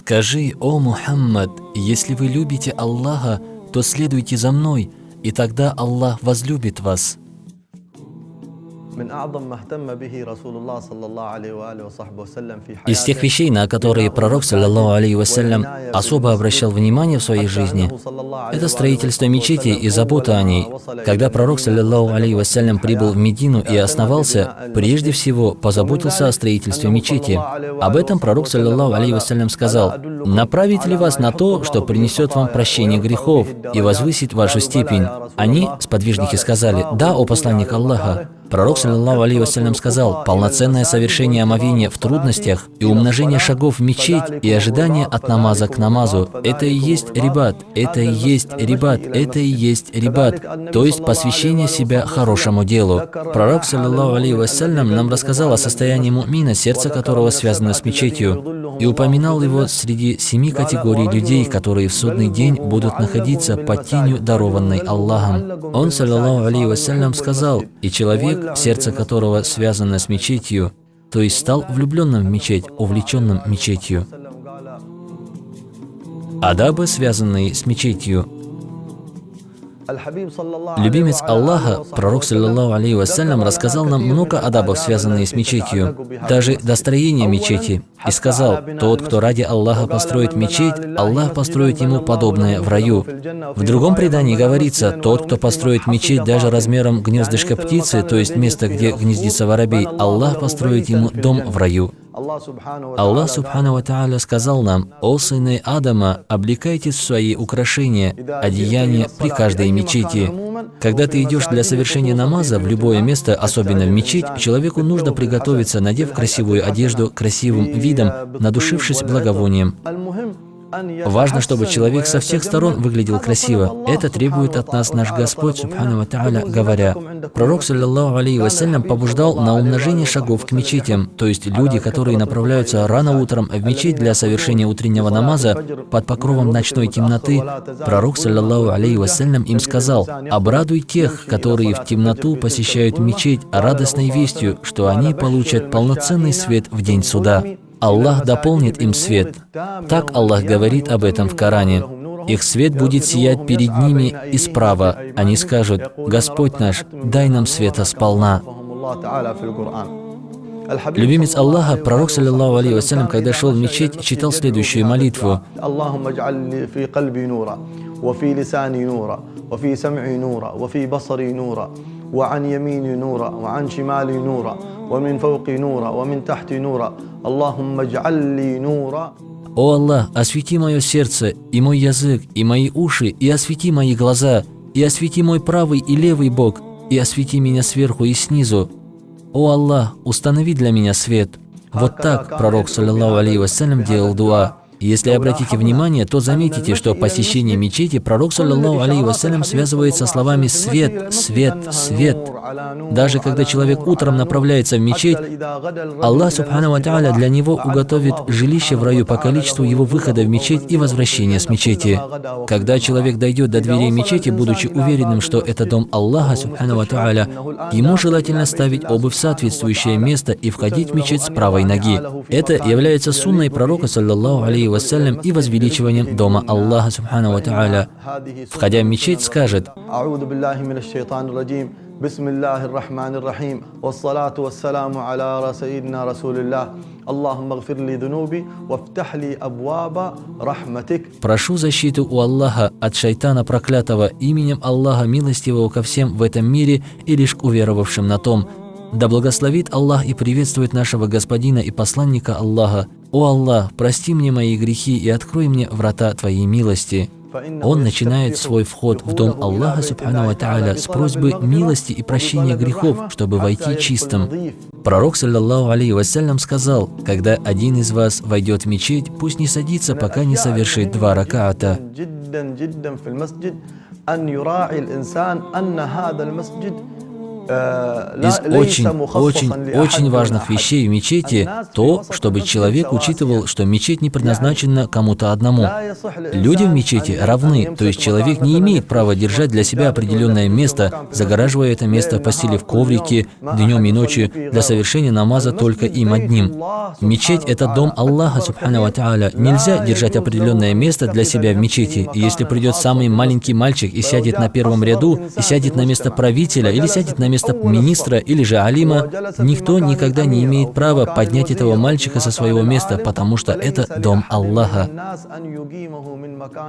Скажи, о Мухаммад, если вы любите Аллаха, то следуйте за мной, и тогда Аллах возлюбит вас. Из тех вещей, на которые пророк, саллаллаху алейхи вассалям, особо обращал внимание в своей жизни, это строительство мечети и забота о ней. Когда пророк, саллаллаху алейхи вассалям, прибыл в Медину и основался, прежде всего позаботился о строительстве мечети. Об этом пророк, саллаллаху алейхи вассалям, сказал: «Направить ли вас на то, что принесет вам прощение грехов и возвысит вашу степень?» Они, сподвижники, сказали: «Да, о посланник Аллаха». Пророк, саллаллаху алейхи вассалям, сказал: «Полноценное совершение омовения в трудностях и умножение шагов в мечеть и ожидание от намаза к намазу – это и есть рибат, это и есть рибат, это и есть рибат, то есть посвящение себя хорошему делу». Пророк, саллаллаху алейхи вассалям, нам рассказал о состоянии му'мина, сердце которого связано с мечетью, и упоминал его среди 7 категорий людей, которые в судный день будут находиться под тенью, дарованной Аллахом. Он, саллаллаху алейхи вассалям, сказал: «И человек, сердце которого связано с мечетью, то есть стал влюбленным в мечеть, увлеченным мечетью». Адабы, связанные с мечетью. Любимец Аллаха, пророк, саллаллаху алейхи вассалям, рассказал нам много адабов, связанных с мечетью, даже достроение мечети, и сказал: «Тот, кто ради Аллаха построит мечеть, Аллах построит ему подобное в раю». В другом предании говорится: «Тот, кто построит мечеть даже размером гнездышка птицы, то есть место, где гнездится воробей, Аллах построит ему дом в раю». Аллах субхану ва тааля сказал нам: «О сыны Адама, облекайтесь в свои украшения, одеяния при каждой мечети». Когда ты идешь для совершения намаза в любое место, особенно в мечеть, человеку нужно приготовиться, надев красивую одежду, красивым видом, надушившись благовонием. Важно, чтобы человек со всех сторон выглядел красиво. Это требует от нас наш Господь, субхану ва тааля, говоря. Пророк, саллаллаху алейхи вассалям, побуждал на умножение шагов к мечетям, то есть люди, которые направляются рано утром в мечеть для совершения утреннего намаза под покровом ночной темноты. Пророк, саллаллаху алейхи вассалям, им сказал: «Обрадуй тех, которые в темноту посещают мечеть, радостной вестью, что они получат полноценный свет в день суда. Аллах дополнит им свет». Так Аллах говорит об этом в Коране. «Их свет будет сиять перед ними и справа. Они скажут: Господь наш, дай нам света сполна». Любимец Аллаха, пророк, саллаллаху алейхи вассалям, когда шел в мечеть, читал следующую молитву: وعن يميني نورا وعن شمالي نورا ومن فوقي نورا ومن تحتي نورا اللهم اجعل لي نورا. «О Аллах, освети мое сердце, и мой язык, и мои уши, и освети мои глаза, и освети мой правый и левый бок, и освети меня сверху и снизу. О Аллах, установи для меня свет». Вот так пророк, саллаллаху алейхи вассалям, делал дуа. Если обратите внимание, то заметите, что посещение мечети пророк, саллаллаху алейхи вассалям, связывает со словами «свет, свет, свет». Даже когда человек утром направляется в мечеть, Аллах субхану ва тааля для него уготовит жилище в раю по количеству его выхода в мечеть и возвращения с мечети. Когда человек дойдет до дверей мечети, будучи уверенным, что это дом Аллаха субхану ва тааля, ему желательно ставить обувь в соответствующее место и входить в мечеть с правой ноги. Это является сунной пророка, саллаллаху алейхи вассалям, и возвеличиванием дома Аллаха субхану ва тааля. Входя в мечеть, скажет: بسم الله الرحمن الرحيم والصلاة والسلام على سيدنا رسول الله اللهم اغفر لي ذنوبي وافتح لي أبواب رحمتك. «Прошу защиту у Аллаха от шайтана проклятого именем Аллаха милостивого ко всем в этом мире и лишь к уверовавшим на том. Да благословит Аллах и приветствует нашего Господина и посланника Аллаха. О Аллах, прости мне мои грехи и открой мне врата Твоей милости». Он начинает свой вход в дом Аллаха субхану ва тааля с просьбы милости и прощения грехов, чтобы войти чистым. Пророк, саллаллаху алейхи вассалям, сказал: «Когда один из вас войдет в мечеть, пусть не садится, пока не совершит 2 ракаата». Из очень важных вещей в мечети то, чтобы человек учитывал, что мечеть не предназначена кому-то одному. Люди в мечети равны, то есть человек не имеет права держать для себя определенное место, загораживая это место, постелив коврики днем и ночью для совершения намаза только им одним. Мечеть – это дом Аллаха, субхану ва тааля. Нельзя держать определенное место для себя в мечети. И если придет самый маленький мальчик и сядет на первом ряду, и сядет на место правителя, или сядет на место министра, или же алима, никто никогда не имеет права поднять этого мальчика со своего места, потому что это дом Аллаха.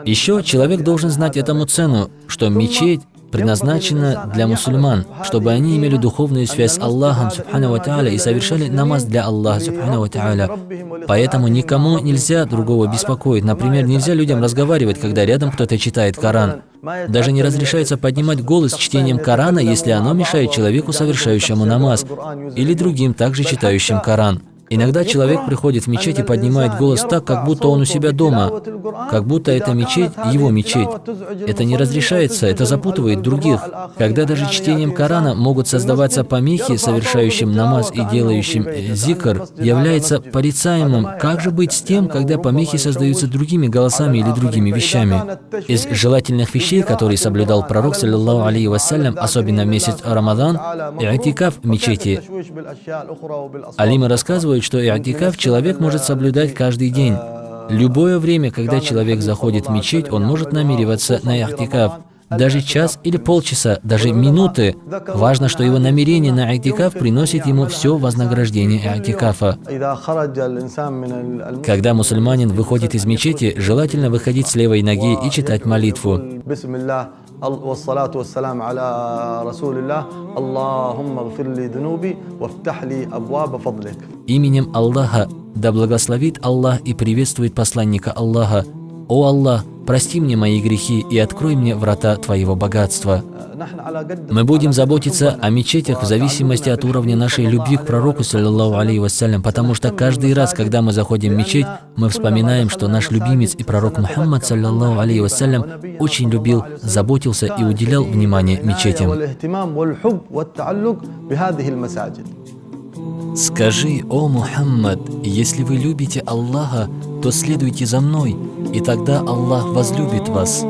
Еще человек должен знать этому цену, что мечеть предназначена для мусульман, чтобы они имели духовную связь с Аллахом, субхану ва тааля, и совершали намаз для Аллаха, субхану ва тааля. Поэтому никому нельзя другого беспокоить. Например, нельзя людям разговаривать, когда рядом кто-то читает Коран. Даже не разрешается поднимать голос с чтением Корана, если оно мешает человеку, совершающему намаз, или другим, также читающим Коран. Иногда человек приходит в мечеть и поднимает голос так, как будто он у себя дома, как будто эта мечеть – его мечеть. Это не разрешается, это запутывает других. Когда даже чтением Корана могут создаваться помехи, совершающим намаз и делающим зикр, является порицаемым. Как же быть с тем, когда помехи создаются другими голосами или другими вещами? Из желательных вещей, которые соблюдал пророк, саллаллаху алейхи вассалям, особенно в месяц Рамадан, и'тикаф в мечети. Алимы рассказывают, что и'тикаф человек может соблюдать каждый день. Любое время, когда человек заходит в мечеть, он может намереваться на и'тикаф. Даже час или полчаса, даже минуты. Важно, что его намерение на и'тикаф приносит ему все вознаграждение и'тикафа. Когда мусульманин выходит из мечети, желательно выходить с левой ноги и читать молитву. Именем Аллаха, да благословит Аллах и приветствует посланника Аллаха. О Аллах, прости мне мои грехи и открой мне врата Твоего богатства. Мы будем заботиться о мечетях в зависимости от уровня нашей любви к пророку, саллаллаху алейхи вассалям, потому что каждый раз, когда мы заходим в мечеть, мы вспоминаем, что наш любимец и пророк Мухаммад, саллаллаху алейхи вассалям, очень любил, заботился и уделял внимание мечетям. Скажи, о Мухаммад, если вы любите Аллаха, то следуйте за мной, и тогда Аллах возлюбит вас.